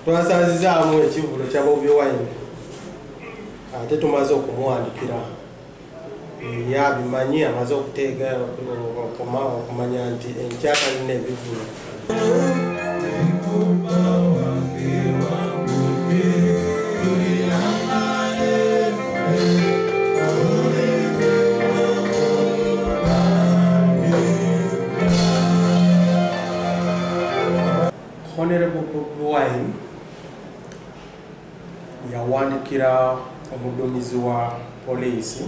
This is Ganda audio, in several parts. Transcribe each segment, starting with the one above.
twasazizaamu ekivulo kya Bobi Wine ate tumaze okumuwandikira yabimanyi amaze okuteega okumanya nti enkyaka lina ebivulo. Honorable Bobi Wine yawandikira omuduumizi wa poliisi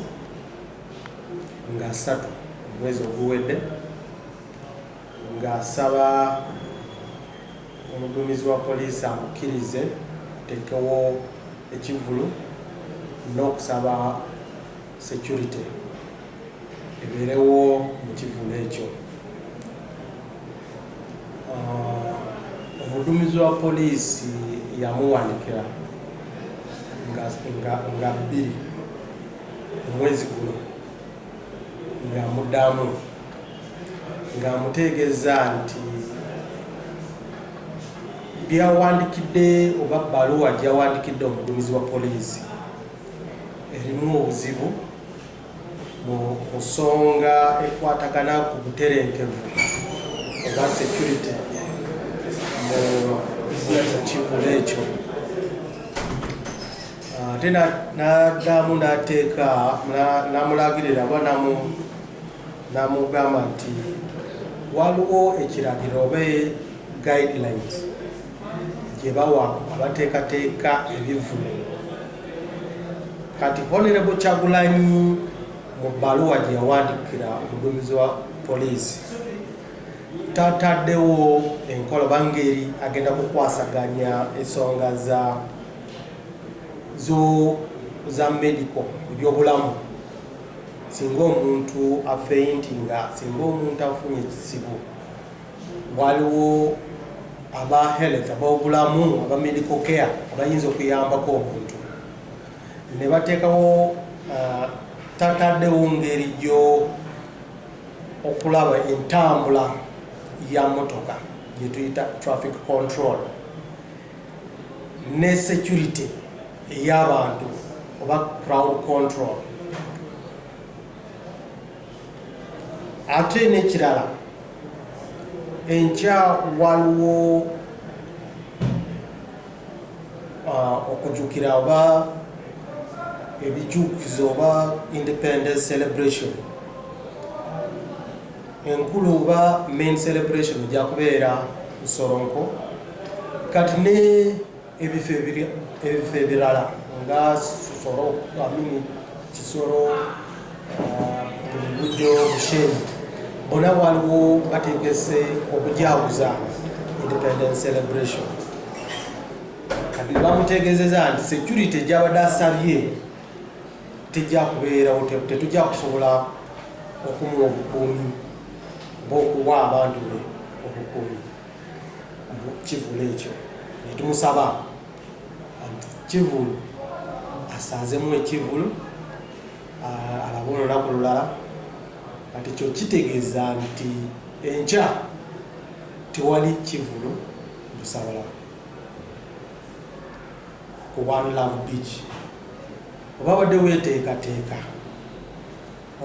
nga 3 omwezi oguwedde ng'asaba omuduumizi wa poliisi amukkirize ateekewo ekivulu n'okusaba security ebeerewo mu kivulu ekyo. Omuduumizi wa poliisi yamuwandikira nga 2 omwezi guno ng'amuddamu ng'amutegeeza nti byawandikidde oba bbaluwa gyawandikidde omuduumizi wa poliisi erimu obuzibu mu nsonga ekwatagana ku buterenkevu oba security mu kivulu ekyo. Ate n'addamu n'ateeka n'amulagirira oba n'amugamba nti waliwo ekiragiro oba guidelines gye bawa abateekateeka ebivulu. Kati Honorable Kyagulanyi mu bbaluwa gye yawandikira omuduumizi wa poliisi tataddewo enkola oba ngeri agenda kukwasaganya ensonga za medical ebyobulamu singa omuntu afeintinga, singa omuntu afunye ekizibu, waliwo aba health ab'obulamu aba medical care abayinza okuyambako omuntu ne bateekawo tataddewo ngeri gyo okulaba entambula ya motoka gye tuyita traffic control ne security ey'abantu oba crowd control. Ate n'ekirala enkya waliwo okujjukira oba ebijukizo oba independence celebration enkulu oba main celebration ejja kubeera Nsoronko. Kati ne ebifo ebirala nga Kisoro, Buddo, Bushenyi bona waliwo bategese okujaguza independence celebration. Kati bamutegeezeza nti security gy'abadde asabye tejja kubeerawo, tetujja kusobola okumuwa obukuumi bw'okuwa abantu be obukuumi mu kivulu ekyo. Ne tumusaba nti kivulu asaazemu ekivulu alabe olunaku lulala. Kati kyo kitegeeza nti enkya tewali kivulu Busabala ku One Love Beach. Oba badde weeteekateeka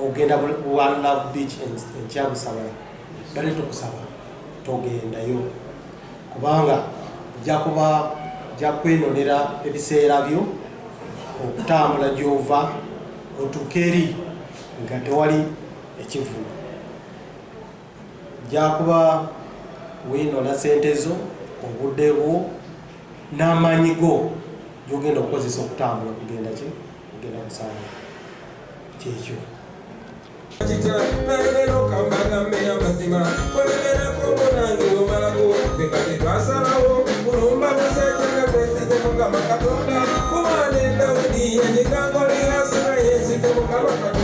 ogenda One Love Beach enkya Busabala, bale tukusaba togendayo kubanga ojja kwenonera ebiseera byo okutambula gy'ova otuuke eri nga tewali ekivulu. Jakuba weenona sente zo, obudde bwo n'amaanyi go gy'ogenda okukozesa okutambula okugenda Busabala. Kyekyo Katonda kuba ne Dawudi yanyiga ng'oli asira yesigemu kabaka